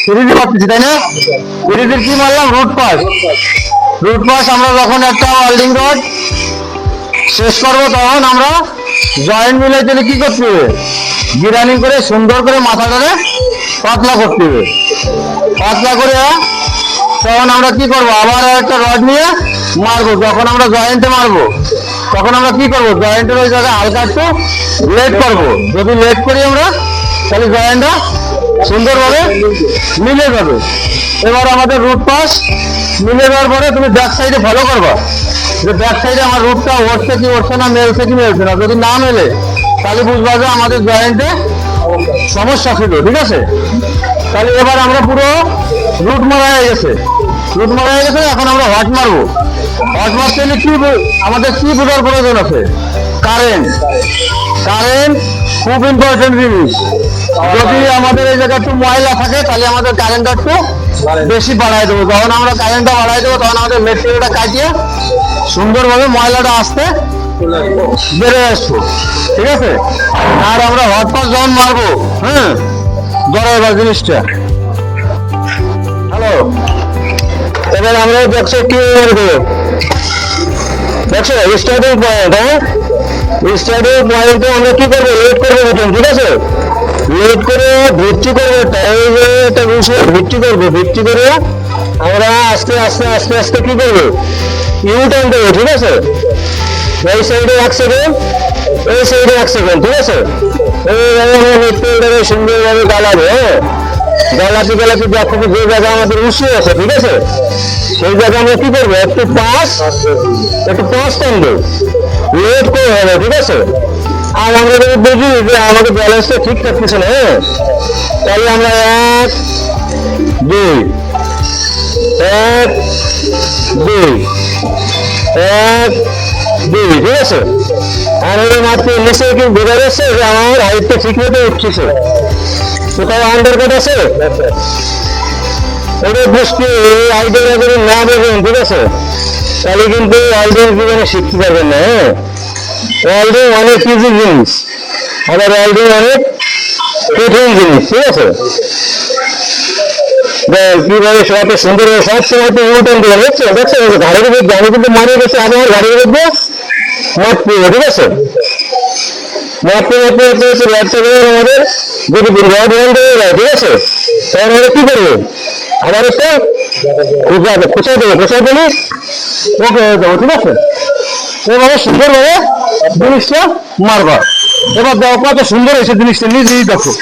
সিরিজে পাচ্ছি তাই না? সিরিজের কি মারলাম? Root pass. রুট পাস আমরা যখন একটা ওয়েল্ডিং রড শেষ করবো তখন আমরা জয়েন্ট মিলে দিলে কি করতে হবে? গিরানি করে সুন্দর করে মাথাটারে পাতলা করতে হবে। পাতলা করে তখন আমরা কি করবো? আবার একটা রড নিয়ে মারবো। যখন আমরা জয়েন্টে মারবো তখন আমরা কি করবো? জয়েন্টের ওই জায়গায় হালকা একটু লেট করবো। যদি লেট করি আমরা তাহলে জয়েন্টটা সুন্দরভাবে মিলে যাবে। এবার আমাদের রুট পাস মিলে যাওয়ার পরে তুমি ব্যাক সাইডে ফলো করবা যে ব্যাক সাইডে আমার রুটটা উঠছে কি উঠছে না, মেলছে কি মেলছে না। যদি না মেলে তাহলে বুঝবা যে আমাদের জয়েন্টে সমস্যা ছিল। ঠিক আছে, তাহলে এবার আমরা পুরো রুট মারা হয়ে গেছে। রুট মারা হয়ে গেছে, এখন আমরা হট মারবো। হট মারতে হলে কি আমাদের কি বোঝার প্রয়োজন আছে? কারেন্ট। কারেন্ট খুব ইম্পর্টেন্ট জিনিস। যদি আমাদের এই জায়গায় একটু ময়লা থাকে তাহলে আমাদের কারেন্টটা একটু বেশি বাড়াই দেবো। যখন আমরা কারেন্টটা বাড়াই দেবো তখন আমাদের মেটেরিয়ালটা কাটিয়ে সুন্দরভাবে ময়লাটা আসতে বেড়ে আসবো। ঠিক আছে, আর আমরা হট পাস যখন মারবো, হ্যাঁ ধরো এবার জিনিসটা হ্যালো, এবার আমরা দেখছো কি করবো? দেখছো স্টার্টিং পয়েন্ট, হ্যাঁ স্টার্টিং পয়েন্টে আমরা কি করবো? লেট করবো প্রথম। ঠিক আছে, লেট করে ভিত্তি করবো, একটা বিষয়ে ভিত্তি করবো। ভিত্তি করে আমরা আস্তে আস্তে আস্তে আস্তে কি করবো? ইউটার্ন দেবো। ঠিক আছে, এই সাইডে 1 সেকেন্ড, এই সাইডে 1 সেকেন্ড। ঠিক আছে, এইভাবে সুন্দরভাবে গালাবো। হ্যাঁ, গালাতে গালাতে দেখো যে জায়গা আমাদের উঁচু আছে, ঠিক আছে, সেই জায়গায় আমরা কি করবো? একটু পাস টানবো, লেট করে হবে। ঠিক আছে, আর আমরা যদি বুঝি যে আমাদের ব্যালেন্সটা ঠিক থাকতেছে না, হ্যাঁ, তাহলে আমরা 1 2 1 2 1 2, ঠিক আছে। আর ওই মাত্র নিচে কি বোঝা যাচ্ছে যে আমার হাইটটা ঠিক মতো উঠছে? কোথাও আন্ডারকাট আছে? ওটা বুঝতে আইডিয়া যদি না দেবেন, ঠিক আছে, তাহলে কিন্তু ওয়েল্ডিং জীবনে শিখতে পারবেন না। হ্যাঁ, ওয়েল্ডিং অনেক ইজি জিনিস, আবার ওয়েল্ডিং অনেক কঠিন জিনিস। ঠিক আছে, কিভাবে সবাই সুন্দর সব সময় তো ইউটার্ন দেবেন। দেখছেন দেখছেন গাড়ির উপর আমি কিন্তু মানে গেছে আগে আমার গাড়ির উপর মারতে। ঠিক আছে, মারতে মারতে মারতে ব্যবসা করে আমাদের যদি দুর্ঘটনা বন্ধ হয়ে যায়, ঠিক আছে, তখন আমরা কি করবো? আবার একটা খোঁচাই দেবো। খোঁচাই দিলে ওকে হয়ে যাবো। ঠিক আছে, এভাবে সুন্দরভাবে জিনিসটা মারবা। এবার দেখো কত সুন্দর হয়েছে জিনিসটা, নিজেই দেখো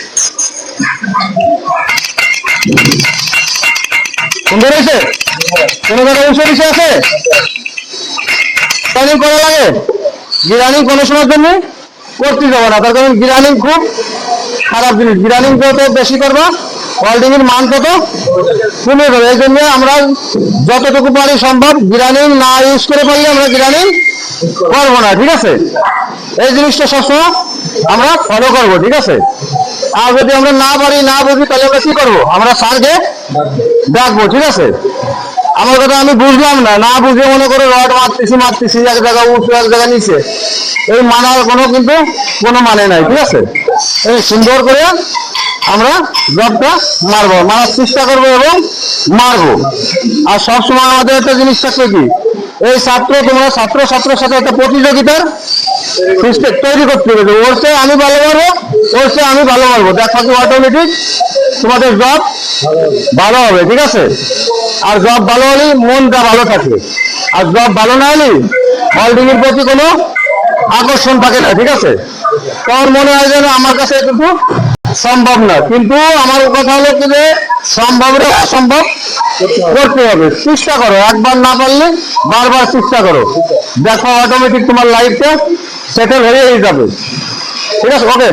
সুন্দর হয়েছে। কোনো জায়গায় উঁচু নিচে আছে? গিরানিং করা লাগে? গিরানিং কোনো সময়ের জন্য করতে যাবো না, তার কারণ গিরানিং খুব খারাপ জিনিস। গিরানিং যত বেশি করবা ওয়েল্ডিং এর মান তত কমে যাবে। এই জন্য আমরা যতটুকু পারি সম্ভব গিরানিং না ইউজ করে পারলে আমরা গিরানিং করবো না। ঠিক আছে, এই জিনিসটা সবসময় আমরা ফলো করবো। ঠিক আছে, আর যদি আমরা না পারি না বুঝি তাহলে আমরা কি করবো? আমরা স্যারকে ডাকবো। ঠিক আছে, আমার কথা আমি বুঝলাম না বুঝে মনে করে রড মারতেছি এক জায়গা উঁচু এক জায়গা নিচে, এই মানার কিন্তু কোনো মানে নাই। ঠিক আছে, এই সুন্দর করে আমরা জবটা মারার চেষ্টা করবো এবং মারবো। আর সবসময় আমাদের একটা জিনিস থাকবে কি, এই তোমরা ছাত্রের সাথে একটা প্রতিযোগিতার তৈরি করতে হবে। ওর চেয়ে আমি ভালো মারবো, ওর চেয়ে আমি ভালো মারবো, দেখো কি অটোমেটিক তোমাদের জব ভালো হবে। ঠিক আছে, আর জব ভালো হলে মনটা ভালো থাকে, আর জব ভালো না হলে ওয়েল্ডিং এর প্রতি কোনো আকর্ষণ থাকে না। ঠিক আছে, তখন মনে হয় যেন আমার কাছে এটুকু সম্ভব না। কিন্তু আমার কথা হলো কি যে সম্ভবটা অসম্ভব করতে হবে। চেষ্টা করো, একবার না পারলে বারবার চেষ্টা করো, দেখো অটোমেটিক তোমার লাইফটা সেটেল হয়ে যাবে। ঠিক আছে, ওকে।